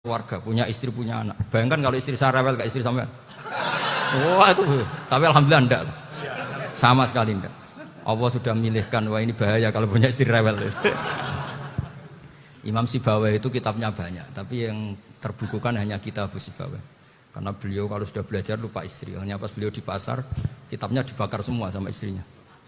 keluarga, punya istri, punya anak. Bayangkan kalau istri saya rewel kayak istri sampean. Wah itu, tapi alhamdulillah enggak. Sama sekali enggak. Allah sudah memilihkan, wah ini bahaya kalau punya istri rewel. Imam Sibawai itu kitabnya banyak, tapi yang terbukukan hanya kitab Sibawai. Karena beliau kalau sudah belajar lupa istri. Hanya pas beliau di pasar, kitabnya dibakar semua sama istrinya.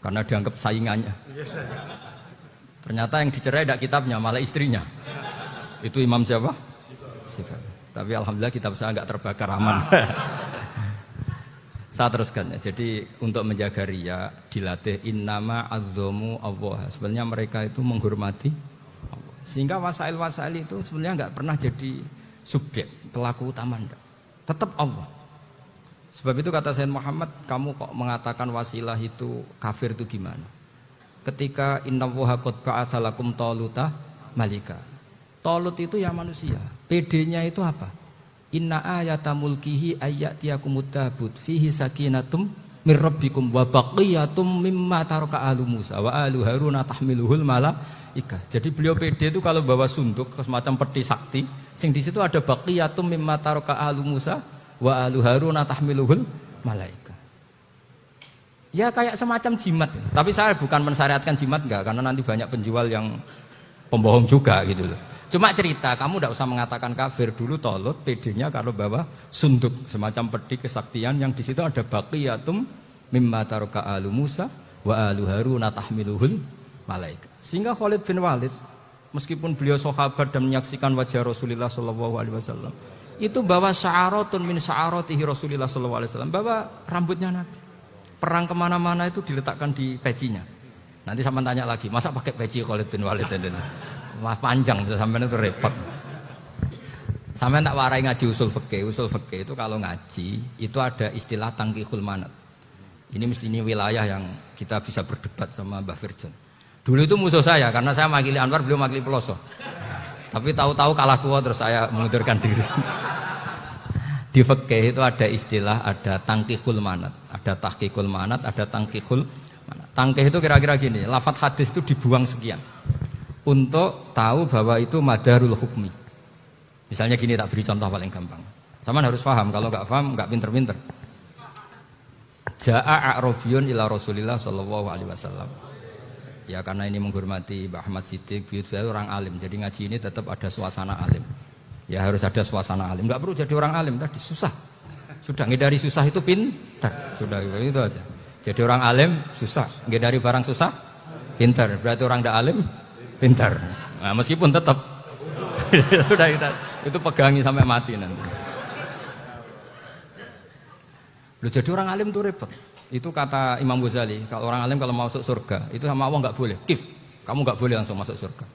Karena dianggap saingannya. Ternyata yang dicerai tidak kitabnya, malah istrinya. Itu Imam siapa? Sibawai. Tapi alhamdulillah kitab saya nggak terbakar, aman. Saya teruskan ya. Jadi untuk menjaga riya dilatih innama azzamu Allah. Sebenarnya mereka itu menghormati Allah. Sehingga wasail-wasail itu sebenarnya nggak pernah jadi subjek pelaku utama, enggak. Tetap Allah. Sebab itu kata Sayyid Muhammad, kamu kok mengatakan wasilah itu kafir itu gimana? Ketika innallaha qad ba'atsa lakum taluta malika. Talut itu ya manusia. PD-nya itu apa? Inna ayata mulkihi ayyatiyakumut tabut fihi sakinatum mir rabbikum wa baqiyatum mimma taraka alu Musa wa alu Haruna tahmiluhul malaika. Jadi beliau PD itu kalau bawa sunduk semacam peti sakti, sing di situ ada baqiyatum mimma taraka alu Musa wa alu Haruna tahmiluhul malaika. Ya kayak semacam jimat. Tapi saya bukan mensyariatkan jimat enggak, karena nanti banyak penjual yang pembohong juga gitu loh. Cuma cerita, kamu tidak usah mengatakan kafir. Dulu Tolut PD-nya kalau bawa sunduk semacam peti kesaktian yang di situ ada baqiyatum mimma taraka alu Musa wa alu Haruna tahmiluhul malaika. Sehingga Khalid bin Walid meskipun beliau sahabat dan menyaksikan wajah Rasulullah SAW, itu bawa sya'aratun min sya'aratihi Rasulullah SAW, bawa rambutnya Nabi. Perang kemana-mana itu diletakkan di pecinya. Nanti sama tanya lagi, masa pakai peci Khalid bin Walid ini? Wah panjang itu sampai itu repot. Sampai tak warai ngaji usul fikih. Usul fikih itu kalau ngaji itu ada istilah tangkihul manat. Ini mesti ini wilayah yang kita bisa berdebat sama Mbah Firjon. Dulu itu musuh saya karena saya makili Anwar, beliau makili Peloso. Tapi tahu-tahu kalah kuat terus saya mengundurkan diri. Di fikih itu ada istilah, ada tangkihul manat, ada tahqiqul manat, ada tangkihul manat. Tangkih itu kira-kira gini, lafadz hadis itu dibuang sekian untuk tahu bahwa itu madarul hukmi. Misalnya gini, tak beri contoh paling gampang. Sama harus paham, kalau nggak paham nggak pinter-pinter. Ja'a a'rabiyun ila Rasulillah sallallahu alaihi wasallam. Ya karena ini menghormati Mbah Ahmad Siddiq, beliau orang alim. Jadi ngaji ini tetap ada suasana alim. Ya harus ada suasana alim. Nggak perlu jadi orang alim tadi, susah. Sudah ngedari susah itu pintar. Sudah itu aja. Jadi orang alim susah, ngedari barang susah pintar. Berarti orang tidak alim pintar. Nah, meskipun tetap sudah itu pegangi sampai mati nanti. Loh, jadi orang alim itu repot. Itu kata Imam Ghazali, kalau orang alim kalau mau masuk surga itu sama Allah nggak boleh. Kif, kamu nggak boleh langsung masuk surga.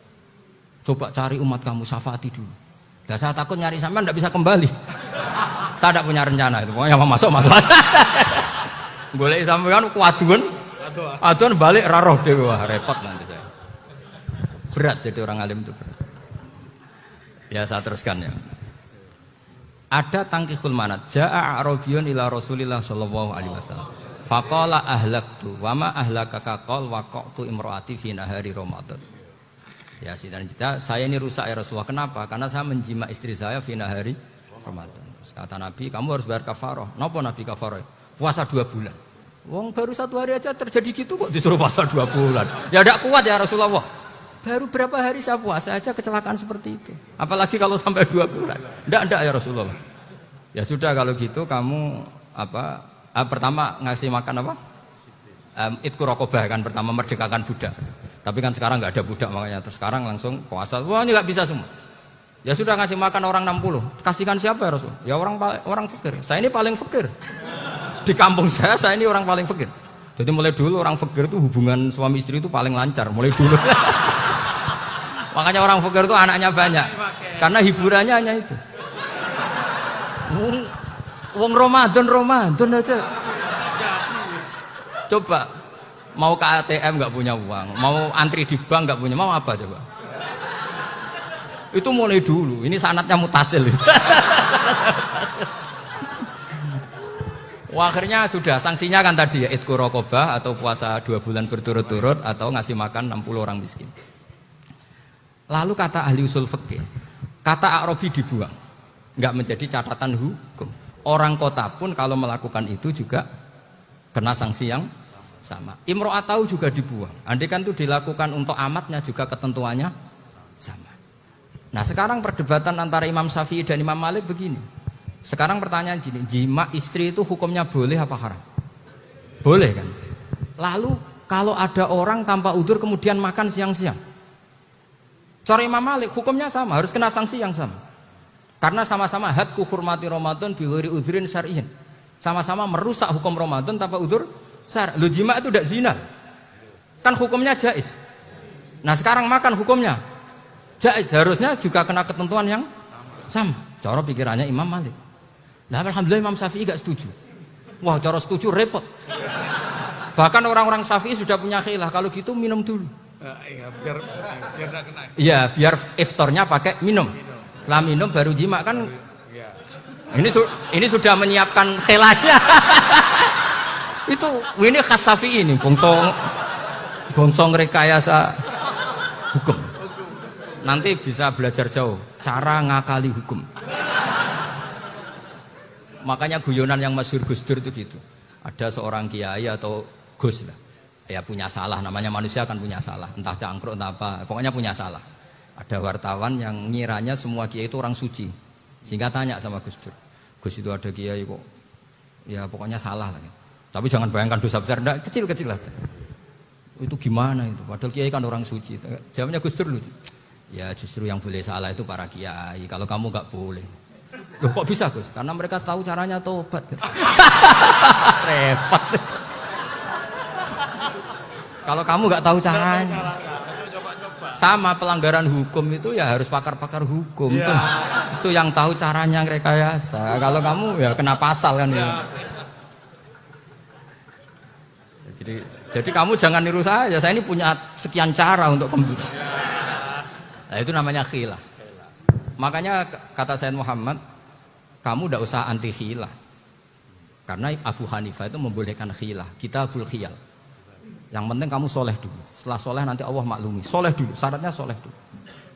Coba cari umat kamu, syafaati dulu. Nah, saya takut nyari sampean nggak bisa kembali. Saya tidak punya rencana itu. Pokoknya mau masuk. Boleh sampean kuaduan balik raroh dewe, wah repot nanti saya. Berat jadi orang alim itu berat. Ya saya teruskan ya. Ada tangkihul manat. Ja'a a'rabiyun ila Rasulillah sallallahu alaihi wasallam. Faqala ahlaktu wa ma ahlakaka qal waqa'tu imraati fi nahari Ramadan. Ya dan kita saya ini rusak ya Rasulullah. Kenapa? Karena saya menjima istri saya fi nahari Ramadan. Terus kata Nabi, kamu harus bayar kafarah. Napa Nabi kafarah? Puasa 2 bulan. Wong baru 1 hari aja terjadi gitu kok disuruh puasa 2 bulan. Ya tidak kuat ya Rasulullah. Baru berapa hari saya puasa aja kecelakaan seperti itu. Apalagi kalau sampai 2 bulan. Enggak ya Rasulullah. Ya sudah kalau gitu kamu pertama ngasih makan apa? Itqu raqabah kan, pertama merdekakan budak. Tapi kan sekarang nggak ada budak makanya terus sekarang langsung puasa. Wah ini nggak bisa semua. Ya sudah ngasih makan orang 60. Kasihkan siapa ya Rasul? Ya orang fakir. Saya ini paling fakir. Di kampung saya ini orang paling fakir. Jadi mulai dulu orang fakir itu hubungan suami istri itu paling lancar mulai dulu. Makanya orang fakir itu anaknya banyak. Karena hiburannya hanya itu. Wong Ramadan aja. Coba mau ke ATM nggak punya uang, mau antri di bank nggak punya, mau apa coba? Itu mulai dulu. Ini sanatnya mutasil. Wah, akhirnya sudah sanksinya kan tadi ya itqu raqabah atau puasa 2 bulan berturut-turut atau ngasih makan 60 orang miskin. Lalu kata ahli usul fikih, kata a'rabi dibuang. nggak menjadi catatan hukum. Orang kota pun kalau melakukan itu juga kena sanksi yang sama. Imro'atahu juga dibuang. Andai kan itu dilakukan untuk amatnya juga ketentuannya sama. Nah sekarang perdebatan antara Imam Syafi'i dan Imam Malik begini. Sekarang pertanyaan gini, jima istri itu hukumnya boleh apa haram? Boleh kan? Lalu kalau ada orang tanpa udzur kemudian makan siang-siang, cara Imam Malik hukumnya sama, harus kena sanksi yang sama. Karena sama-sama hadku hurmati Ramadan bi ghairi udzrin syar'iyyin. Sama-sama merusak hukum Ramadan tanpa udzur syar'. Lu jima itu tidak zina. Kan hukumnya jaiz. Nah, sekarang makan hukumnya jaiz, harusnya juga kena ketentuan yang sama. Cara pikirannya Imam Malik. Nah, alhamdulillah Imam Syafi'i gak setuju. Wah, cara setuju repot. Bahkan orang-orang Syafi'i sudah punya khilaf, kalau gitu minum dulu. Iya, biar gak kena. Iya, biar iftarnya pakai minum. Setelah minum baru jima kan. Ini sudah menyiapkan khilafnya. Ini khas Syafi'i ini, bongsong rekayasa hukum. Nanti bisa belajar jauh cara ngakali hukum. Makanya guyonan yang masyhur Gus Dur itu gitu. Ada seorang kiai atau Gus lah, ya punya salah, namanya manusia kan punya salah, entah cangkruk entah apa, pokoknya punya salah. Ada wartawan yang ngiranya semua kiai itu orang suci, sehingga tanya sama Gus Dur, Gus itu ada kiai kok, ya pokoknya salah lah. Tapi jangan bayangkan dosa besar, enggak, kecil-kecil aja. Itu gimana itu? Padahal kiai kan orang suci. Jawabnya Gus Dur lucu. Ya justru yang boleh salah itu para kiai. Kalau kamu nggak boleh. Loh kok bisa Gus? Karena mereka tahu caranya tobat. Repot. Kalau kamu nggak tahu caranya. Sama pelanggaran hukum itu ya harus pakar-pakar hukum. Itu yang tahu caranya rekayasa. Kalau kamu ya kena pasal kan ya. Jadi kamu jangan niru saya ini punya sekian cara untuk kembali. Nah itu namanya khilaf. Makanya kata Sayyid Muhammad, kamu tidak usah anti khilaf. Karena Abu Hanifah itu membolehkan khilaf, kitabul khiyal. Yang penting kamu soleh dulu. Setelah soleh nanti Allah maklumi. Soleh dulu, syaratnya soleh dulu.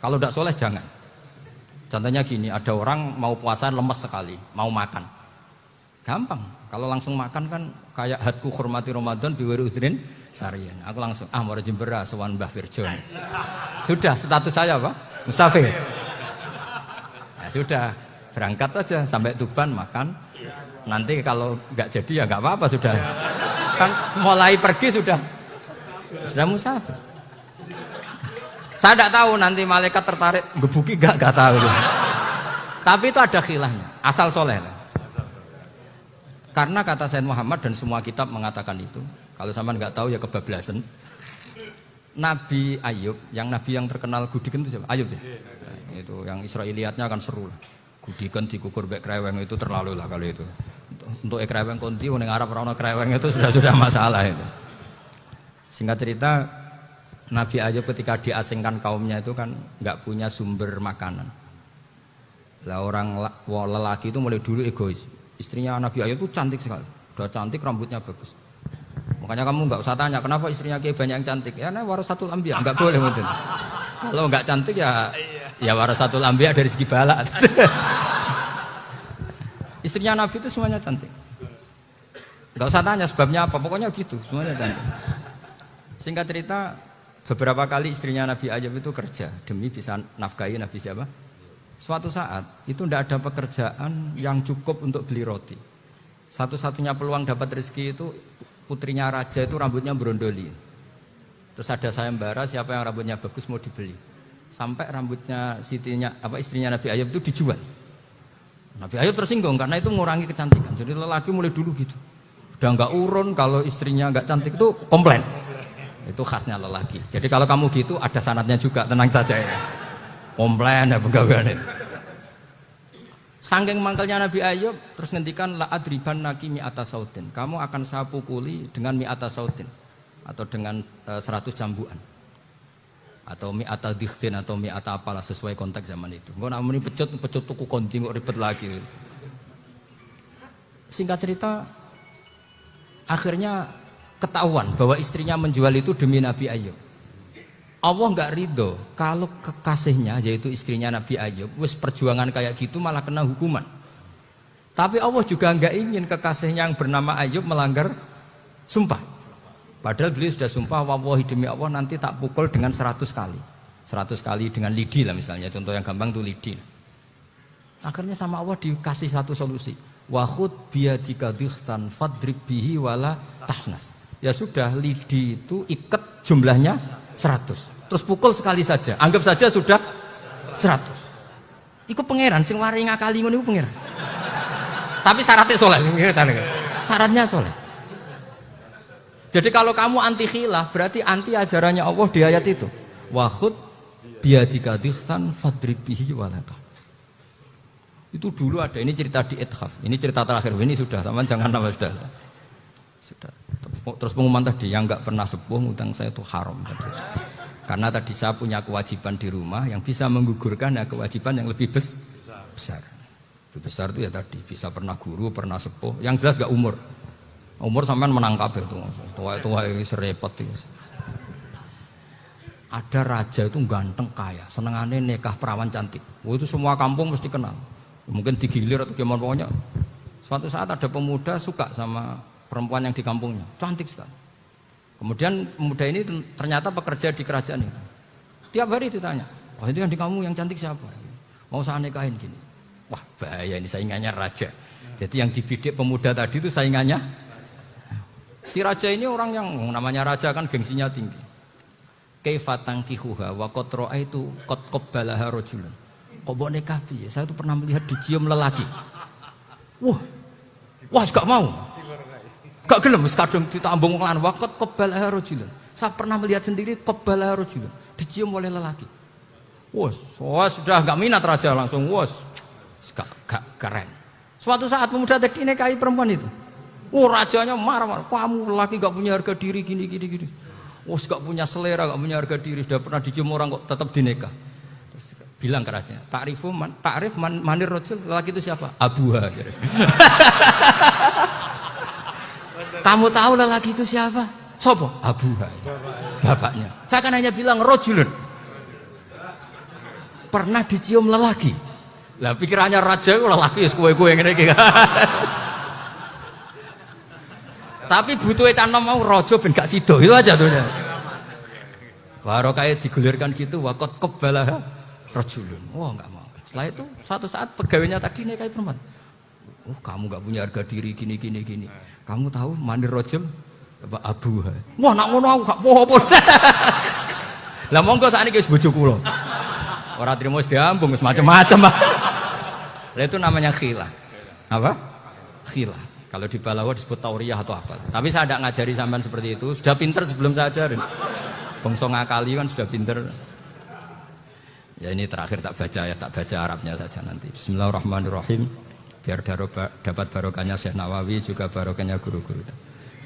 Kalau tidak soleh jangan. Contohnya gini, ada orang mau puasa lemes sekali, mau makan. Gampang, kalau langsung makan kan kayak hadku hormati Ramadan biwari udrin sarian. Aku langsung mau jembera sowan Mbah Firjon. Sudah status saya apa? Musafir. Ya sudah, berangkat aja sampai Tuban makan. Nanti kalau nggak jadi ya nggak apa-apa sudah. Kan mulai pergi sudah musafir. Saya tidak tahu nanti malaikat tertarik gebuki nggak tahu. Tapi itu ada khilafnya, asal soleh. Karena kata Sayyid Muhammad dan semua kitab mengatakan itu. Kalau sama nggak tahu ya kebablasan. Nabi Ayub, yang nabi yang terkenal gudikan itu siapa? Ayub ya. Nah, itu yang Israiliyatnya kan seru lah. Gudikan dikukur bek kreweng itu terlalu lah kalau itu. Untuk kreweng konti ning Arab ora ono kreweng itu sudah masalah itu. Singkat cerita, Nabi Ayub ketika diasingkan kaumnya itu kan nggak punya sumber makanan. Lah orang lelaki itu mulai dulu egois. Istrinya Nabi Ayub itu cantik sekali, udah cantik, rambutnya bagus. Makanya kamu nggak usah tanya kenapa istrinya kayak banyak yang cantik. Ya, warasatul anbiya, nggak boleh mungkin. Kalau nggak cantik ya warasatul anbiya dari segi balak. Istrinya Nabi itu semuanya cantik. Nggak usah tanya sebabnya apa, pokoknya gitu, semuanya cantik. Singkat cerita, beberapa kali istrinya Nabi Ayub itu kerja demi bisa nafkahi Nabi siapa? Suatu saat itu tidak ada pekerjaan yang cukup untuk beli roti. Satu-satunya peluang dapat rezeki itu putrinya raja itu rambutnya berondoli. Terus ada sayembara siapa yang rambutnya bagus mau dibeli. Sampai rambutnya istrinya Nabi Ayub itu dijual. Nabi Ayub tersinggung karena itu mengurangi kecantikan. Jadi lelaki mulai dulu gitu. Udah nggak urun kalau istrinya nggak cantik itu komplain. Itu khasnya lelaki. Jadi kalau kamu gitu ada sanadnya juga, tenang saja ya. Komplain ya pegawaian itu. Saking mangkelnya Nabi Ayub terus ngendikan la adriban naki mi'ata sautin. Kamu akan saya pukuli dengan mi'ata sautin atau dengan 100 cambukan. Atau mi'ata dikhtin atau mi'ata apalah sesuai konteks zaman itu. Engko nek muni pecut tuku konti kok ribet lagi. Singkat cerita akhirnya ketahuan bahwa istrinya menjual itu demi Nabi Ayub. Allah nggak ridho kalau kekasihnya yaitu istrinya Nabi Ayub wis perjuangan kayak gitu malah kena hukuman. Tapi Allah juga nggak ingin kekasihnya yang bernama Ayub melanggar sumpah. Padahal beliau sudah sumpah, wallahi demi Allah nanti tak pukul dengan 100 kali. 100 kali dengan lidi lah misalnya, contoh yang gampang tuh lidi. Akhirnya sama Allah dikasih satu solusi. Wa khud biyadika dikhtan fadrib bihi wala tahnas. Ya sudah, lidi itu ikat jumlahnya 100. Terus pukul sekali saja. Anggap saja sudah 100. Iku pangeran sing wari ngakali ngono iku pangeran. Tapi syaratnya soleh. Syaratnya soleh. Jadi kalau kamu anti khilaf berarti anti ajarannya Allah di ayat itu. Wa khud biyadika dikhtan fadrib bihi wala tahnas. Itu dulu ada, ini cerita di Ithaf. Ini cerita terakhir. Ini sudah, sama jangan nama sudah. Terus pengumuman tadi yang nggak pernah sepuh ngutang saya itu haram tadi. Karena tadi saya punya kewajiban di rumah yang bisa menggugurkan ya kewajiban yang lebih besar. Lebih besar itu ya tadi bisa pernah guru, pernah sepuh. Yang jelas nggak umur. Umur sampean menangkap itu. Tua serepot itu. Ada raja itu ganteng kaya, senengannya nikah perawan cantik. Oh, itu semua kampung mesti kenal. Mungkin digilir atau gimana pokoknya. Suatu saat ada pemuda suka sama perempuan yang di kampungnya, cantik sekali. Kemudian pemuda ini ternyata pekerja di kerajaan itu. Tiap hari ditanya, wah itu yang di kamu yang cantik siapa? Mau saya nikahin gini. Wah bahaya ini saingannya raja. Jadi yang dibidik pemuda tadi itu saingannya. Si raja ini orang yang namanya raja kan gengsinya tinggi. Kaifa tankihuha wa qad ra'aitu qad qabbalaha rajulun. Kok mbok nikah piye? Saya tuh pernah melihat dicium lelaki. Wah gak mau. Gak gelem wis kadung ditambung lan waqat qabbalaha rajulun. Saya pernah melihat sendiri qabbalaha rajulun, dicium oleh lelaki. Wah sudah gak minat raja langsung gak keren. Suatu saat pemuda tadi nikahi perempuan itu. Rajanya marah-marah, kamu lelaki gak punya harga diri gini. Gak punya selera, gak punya harga diri, sudah pernah dicium orang kok tetap dinikah. Terus bilang ke raja, ta'rif manir rajul, lelaki itu siapa? Abuha. Kamu tahu lelaki itu siapa? Sopo? Abuha. Bapaknya. Saya kan hanya bilang rajulun. Pernah dicium lelaki. Lah pikirannya raja itu lelaki kue-kue ngene iki. Tapi butuh tanam mau rojo ben gak sido itu aja tuh. Baru kayak digulirkan gitu waqat qabbalah rajulun. Wah enggak mau. Setelah itu suatu saat pegawainya tadi nikahi perempuan. Kamu gak punya harga diri gini. Kamu tahu mandir rajul apa abuha. Wah nak ngono aku gak apa-apa. Lah monggo sakniki wis bojo kula. Ora trimo wis diambung wis macam-macam. Lah itu namanya khilah. Apa? Khilah. Kalau di Balawa disebut tauriyah atau apa. Tapi saya tidak ngajari sampean seperti itu. Sudah pinter sebelum saya ajarin. Bangsa ngakali kan sudah pinter. Ya ini terakhir tak baca Arabnya saja nanti. Bismillahirrahmanirrahim. Biar dapat barokahnya Syekh Nawawi juga barokahnya guru-guru.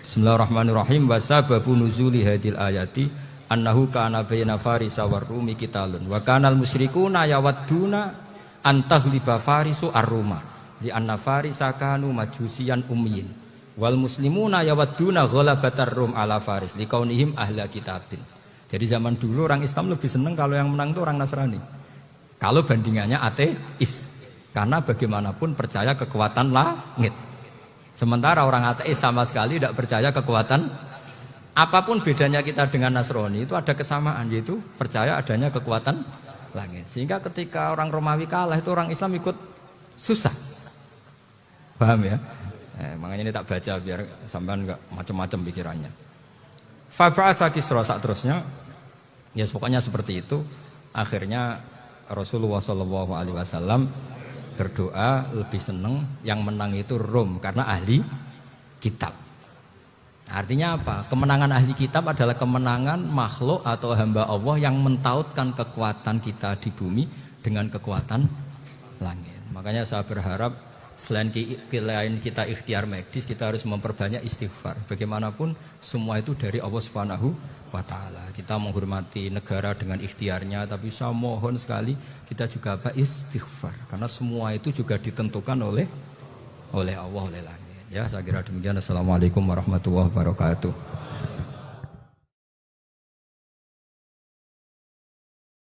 Bismillahirrahmanirrahim. Wa sababu nuzuli hadil ayati annahu kana baina farisa war rumi qitalun wa kanal musyrikuna yawadduna antaghliba farisu ar-ruma li anna farisa kanu majusiyan ummiyin wal muslimuna yawadduna ghalabatar rum ala faris liqaunihim ahla kitabin. Jadi zaman dulu orang Islam lebih senang kalau yang menang itu orang Nasrani. Kalau bandingannya ateis. Karena bagaimanapun percaya kekuatan langit. Sementara orang ateis sama sekali tidak percaya kekuatan. Apapun bedanya kita dengan Nasrani itu ada kesamaan, yaitu percaya adanya kekuatan langit. Sehingga ketika orang Romawi kalah itu orang Islam ikut susah. Paham ya? Makanya ini tak baca biar sampean enggak macam-macam pikirannya. Fab'atha Kisra saat terusnya. Ya pokoknya seperti itu. Akhirnya Rasulullah SAW berdoa lebih senang yang menang itu Rom karena ahli kitab. Artinya apa? Kemenangan ahli kitab adalah kemenangan makhluk atau hamba Allah yang mentautkan kekuatan kita di bumi dengan kekuatan langit. Makanya saya berharap selain kita ikhtiar medis, kita harus memperbanyak istighfar. Bagaimanapun semua itu dari Allah Subhanahu wa ta'ala. Kita menghormati negara dengan ikhtiarnya, tapi saya mohon sekali kita juga istighfar, karena semua itu juga ditentukan oleh Allah, oleh langit. Ya, saya kira demikian. Assalamualaikum warahmatullahi wabarakatuh.